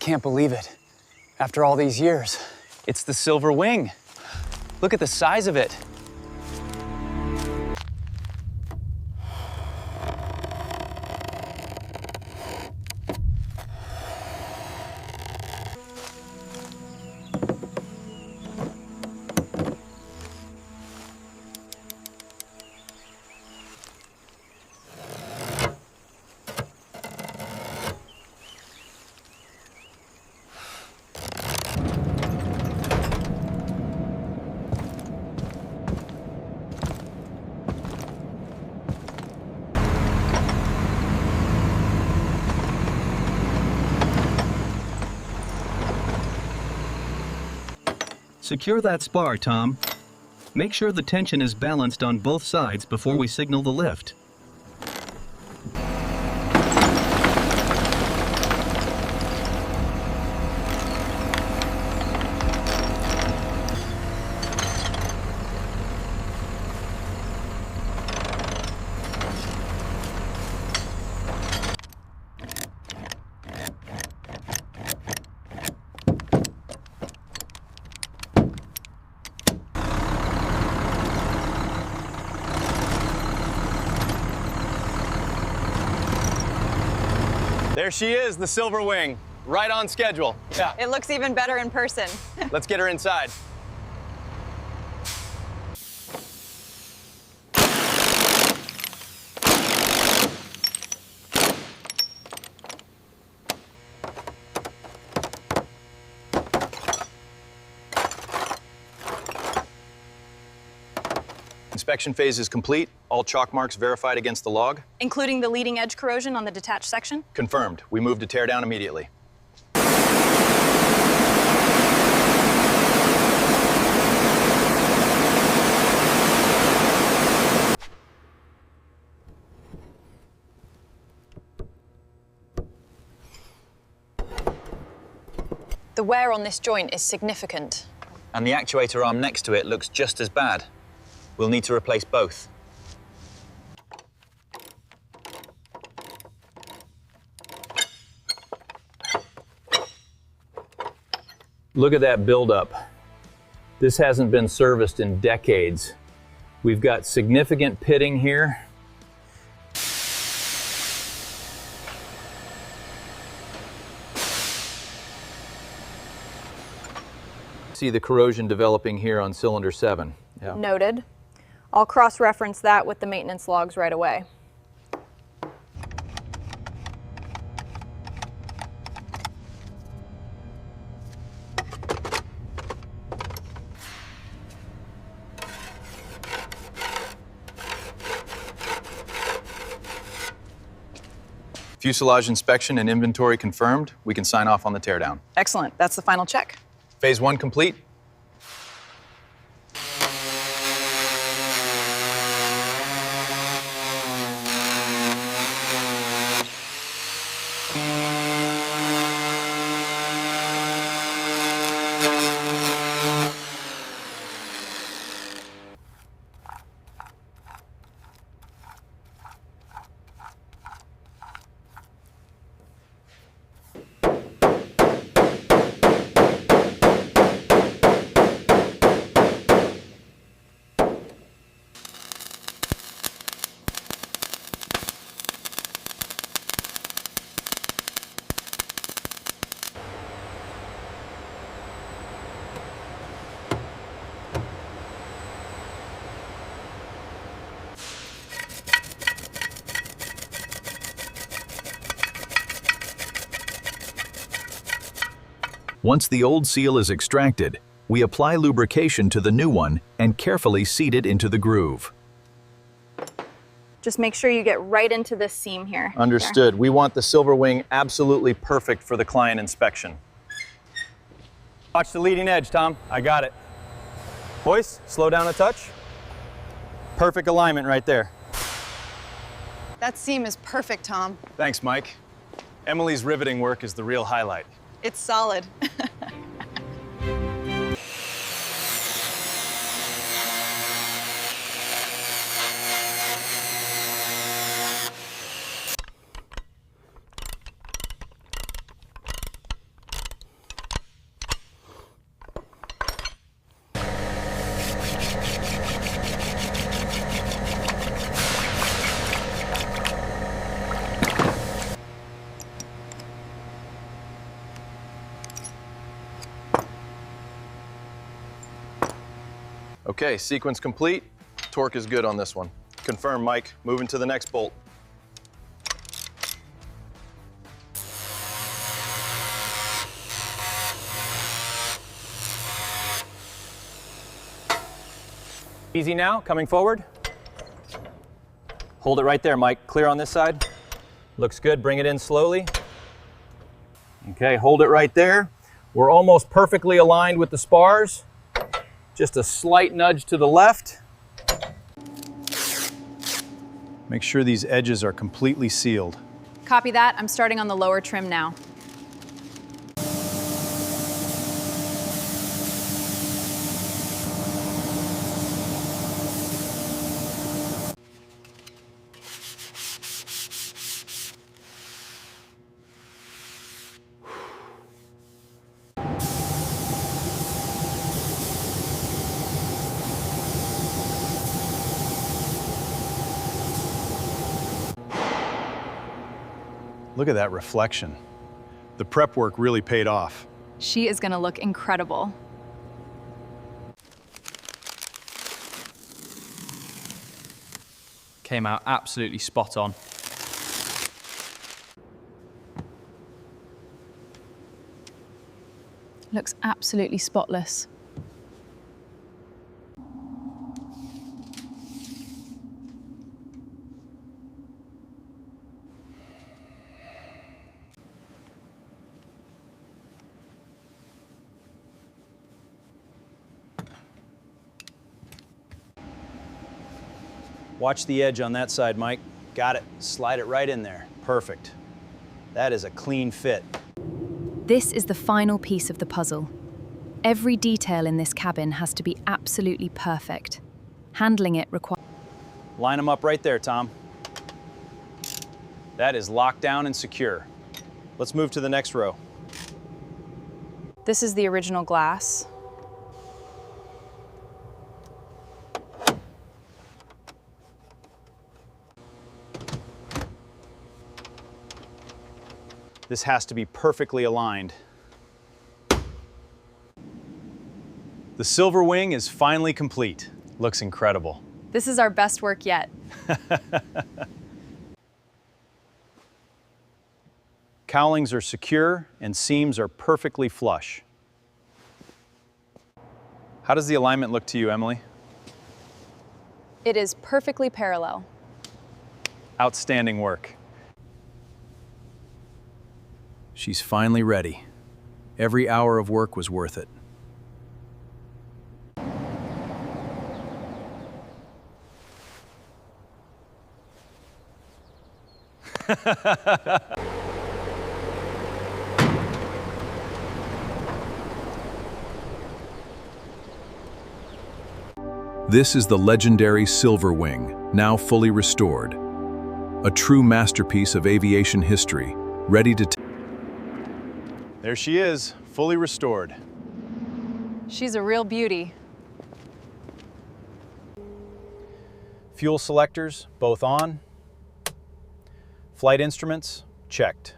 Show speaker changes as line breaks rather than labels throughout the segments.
can't believe it. After all these years. It's the silver wing. Look at the size of it.
Secure that spar, Tom. Make sure the tension is balanced on both sides before we signal the lift.
There she is, the silver wing, right on schedule. Yeah.
It looks even better in person.
Let's get her inside. Inspection phase is complete. All chalk marks verified against the log.
Including the leading edge corrosion on the detached section?
Confirmed. We move to tear down immediately.
The wear on this joint is significant.
And the actuator arm next to it looks just as bad. We'll need to replace both. Look at that buildup. This hasn't been serviced in decades. We've got significant pitting here. See the corrosion developing here on cylinder 7. Yeah.
Noted. I'll cross-reference that with the maintenance logs right away.
Fuselage inspection and inventory confirmed. We can sign off on the teardown.
Excellent. That's the final check.
Phase 1 complete.
Once the old seal is extracted, we apply lubrication to the new one and carefully seat it into the groove.
Just make sure you get right into this seam here.
Understood. There. We want the silver wing absolutely perfect for the client inspection. Watch the leading edge, Tom. I got it. Boys, slow down a touch. Perfect alignment right there.
That seam is perfect, Tom.
Thanks, Mike. Emily's riveting work is the real highlight.
It's solid.
Okay, sequence complete. Torque is good on this one. Confirm, Mike. Moving to the next bolt. Easy now, coming forward. Hold it right there, Mike. Clear on this side. Looks good, bring it in slowly. Okay, hold it right there. We're almost perfectly aligned with the spars. Just a slight nudge to the left. Make sure these edges are completely sealed.
Copy that. I'm starting on the lower trim now.
Look at that reflection. The prep work really paid off.
She is gonna look incredible.
Came out absolutely spot on.
Looks absolutely spotless.
Watch the edge on that side, Mike. Got it. Slide it right in there. Perfect. That is a clean fit.
This is the final piece of the puzzle. Every detail in this cabin has to be absolutely perfect. Handling it requires...
Line them up right there, Tom. That is locked down and secure. Let's move to the next row.
This is the original glass.
This has to be perfectly aligned. The silver wing is finally complete. Looks incredible.
This is our best work yet.
Cowlings are secure and seams are perfectly flush. How does the alignment look to you, Emily?
It is perfectly parallel.
Outstanding work. She's finally ready. Every hour of work was worth it.
This is the legendary Silver Wing, now fully restored. A true masterpiece of aviation history, ready to
There she is, fully restored.
She's a real beauty.
Fuel selectors, both on. Flight instruments, checked.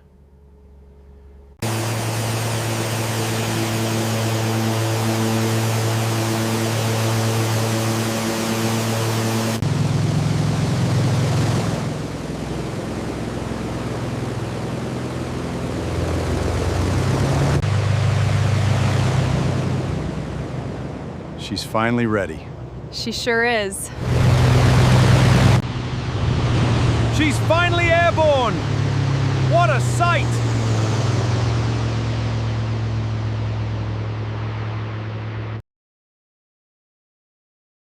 She's finally ready.
She sure is.
She's finally airborne! What a sight!